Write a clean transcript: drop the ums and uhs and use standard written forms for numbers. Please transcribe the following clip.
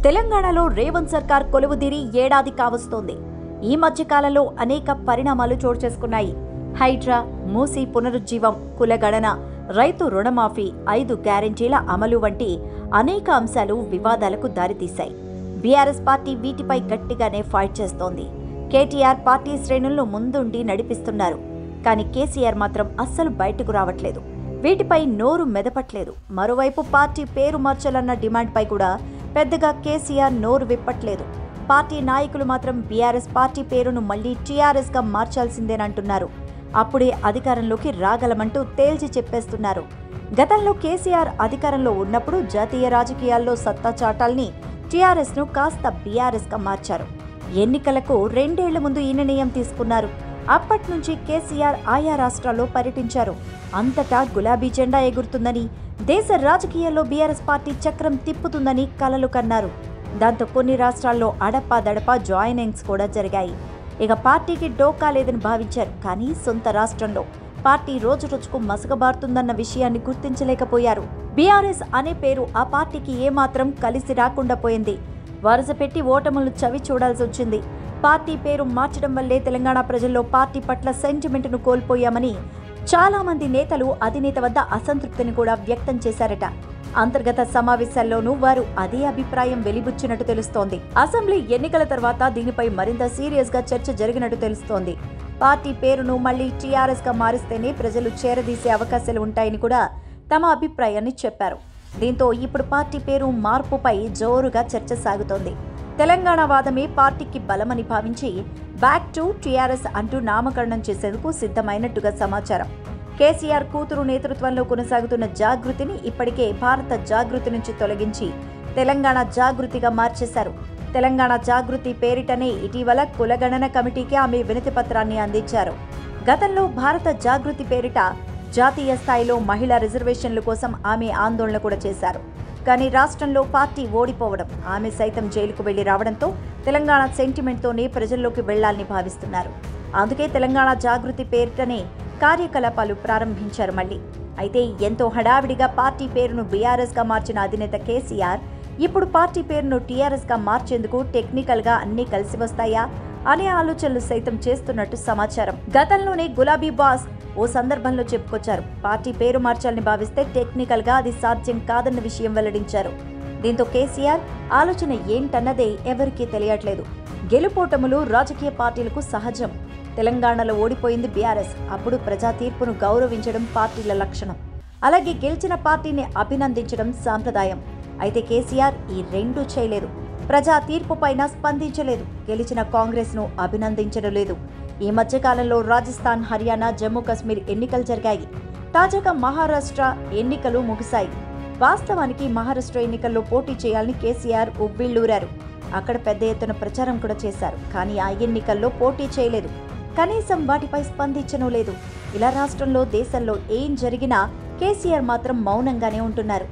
తెలంగాణలో రేవంత్ సర్కార్ కొలువుదీరి ఏడాది కావస్తోంది. ఈ మధ్యకాలంలో అనేక పరిణామాలు చోటు చేసుకున్నాయి. హైడ్రా, మూసీ పునరుజ్జీవం, కులగణన, రైతు రుణమాఫీ, 5 గ్యారెంటీల అమలు వంటి అనేక అంశాలు వివాదాలకు దారితీశాయి. బీఆర్ఎస్ పార్టీ వీటిపై గట్టిగానే ఫైట్ చేస్తోంది. కేటీఆర్ పార్టీ శ్రేణులను ముందుండి నడిపిస్తున్నారు. కానీ కేసీఆర్ మాత్రం అస్సలు బయటకు రావట్లేదు. వీటిపై నోరు మెదపట్లేదు. మరోవైపు పార్టీ పేరు మార్చాలన్న డిమాండ్పై కూడా పెద్దగా కేసీఆర్ నోరు విప్పట్లేదు. పార్టీ నాయకులు మాత్రం బీఆర్ఎస్ పార్టీ పేరును మళ్లీ టీఆర్ఎస్గా మార్చాల్సిందేనంటున్నారు. అప్పుడే అధికారంలోకి రాగలమంటూ తేల్చి చెప్పేస్తున్నారు. గతంలో కేసీఆర్ అధికారంలో ఉన్నప్పుడు జాతీయ రాజకీయాల్లో సత్తా చాటాల్ని టీఆర్ఎస్ను కాస్త బీఆర్ఎస్గా మార్చారు. ఎన్నికలకు 2 ఏళ్ల ముందు ఈ నిర్ణయం తీసుకున్నారు. అప్పటి నుంచి కేసీఆర్ ఆయా రాష్ట్రాల్లో పర్యటించారు. అంతటా గులాబీ జెండా ఎగురుతుందని, దేశ రాజకీయాల్లో బీఆర్ఎస్ పార్టీ చక్రం తిప్పుతుందని కలలు కన్నారు. దాంతో కొన్ని రాష్ట్రాల్లో అడపాదడపా జాయినింగ్స్ కూడా జరిగాయి. ఇక పార్టీకి డోకా లేదని భావించారు. కానీ సొంత రాష్ట్రంలో పార్టీ రోజురోజుకు మసకబారుతుందన్న విషయాన్ని గుర్తించలేకపోయారు. బీఆర్ఎస్ అనే పేరు ఆ పార్టీకి ఏమాత్రం కలిసి రాకుండా పోయింది. వరుస పెట్టి ఓటములను చవి చూడాల్సి వచ్చింది. పార్టీ పేరు మార్చడం వల్లే తెలంగాణ ప్రజల్లో పార్టీ పట్ల సెంటిమెంట్ను కోల్పోయామని చాలా మంది నేతలు అధినేత వద్ద అసంతృప్తిని కూడా వ్యక్తం చేశారట. అంతర్గత సమావేశాల్లోనూ వారు అదే అభిప్రాయం వెలిబుచ్చినట్టు తెలుస్తోంది. అసెంబ్లీ ఎన్నికల తర్వాత దీనిపై మరింత సీరియస్ గా చర్చ జరిగినట్టు తెలుస్తోంది. పార్టీ పేరును మళ్లీ టీఆర్ఎస్ గా మారిస్తేనే ప్రజలు చేరదీసే అవకాశాలు ఉంటాయని కూడా తమ అభిప్రాయాన్ని చెప్పారు. దీంతో ఇప్పుడు పార్టీ పేరు మార్పుపై జోరుగా చర్చ సాగుతోంది. తెలంగాణ వాదమే పార్టీకి బలమని భావించి బ్యాక్ టు టీఆర్ఎస్ అంటూ నామకరణం చేసేందుకు సిద్ధమైనట్టుగా సమాచారం. కేసీఆర్ కూతురు నేతృత్వంలో కొనసాగుతున్న జాగృతిని ఇప్పటికే భారత జాగృతి నుంచి తొలగించి తెలంగాణ జాగృతిగా మార్చేశారు. తెలంగాణ జాగృతి పేరిటనే ఇటీవల కులగణన కమిటీకి ఆమె వినతి పత్రాన్ని అందించారు. గతంలో భారత జాగృతి పేరిట జాతీయ స్థాయిలో మహిళా రిజర్వేషన్ల కోసం ఆమె ఆందోళన కూడా చేశారు. కానీ రాష్ట్రంలో పార్టీ ఓడిపోవడం, ఆమె సైతం జైలుకు వెళ్లి రావడంతో తెలంగాణ సెంటిమెంట్తోనే ప్రజల్లోకి వెళ్లాలని భావిస్తున్నారు. అందుకే తెలంగాణ జాగృతి పేరిటనే కార్యకలాపాలు ప్రారంభించారు మళ్లీ. అయితే ఎంతో హడావిడిగా పార్టీ పేరును బీఆర్ఎస్గా మార్చిన అధినేత కేసీఆర్ ఇప్పుడు పార్టీ పేరును టీఆర్ఎస్గా మార్చేందుకు టెక్నికల్గా అన్నీ కలిసి వస్తాయా అనే ఆలోచనలు సైతం చేస్తున్నట్టు సమాచారం. గతంలోనే గులాబీ బాస్ ఓ సందర్భంలో చెప్పుకొచ్చారు. పార్టీ పేరు మార్చాలని భావిస్తే టెక్నికల్గా అది సాధ్యం కాదన్న విషయం వెల్లడించారు. దీంతో కేసీఆర్ ఆలోచన ఏంటన్నదే ఎవరికీ తెలియట్లేదు. గెలుపోటములు రాజకీయ పార్టీలకు సహజం. తెలంగాణలో ఓడిపోయింది బీఆర్ఎస్. అప్పుడు ప్రజా తీర్పును గౌరవించడం పార్టీల లక్షణం. అలాగే గెలిచిన పార్టీని అభినందించడం సాంప్రదాయం. అయితే కేసీఆర్ ఈ రెండూ చేయలేదు. ప్రజా తీర్పు పైన స్పందించలేదు. గెలిచిన కాంగ్రెస్ను అభినందించడం లేదు. ఈ మధ్యకాలంలో రాజస్థాన్, హర్యానా, జమ్మూ కాశ్మీర్ ఎన్నికలు జరిగాయి. తాజాగా మహారాష్ట్ర ఎన్నికలు ముగిశాయి. వాస్తవానికి మహారాష్ట్ర ఎన్నికల్లో పోటీ చేయాలని కేసీఆర్ ఉవ్విళ్లూరారు. అక్కడ పెద్ద ఎత్తున ప్రచారం కూడా చేశారు. కానీ ఆ ఎన్నికల్లో పోటీ చేయలేదు. కనీసం వాటిపై స్పందించనూ లేదు. ఇలా రాష్ట్రంలో, దేశంలో ఏం జరిగినా కేసీఆర్ మాత్రం మౌనంగానే ఉంటున్నారు.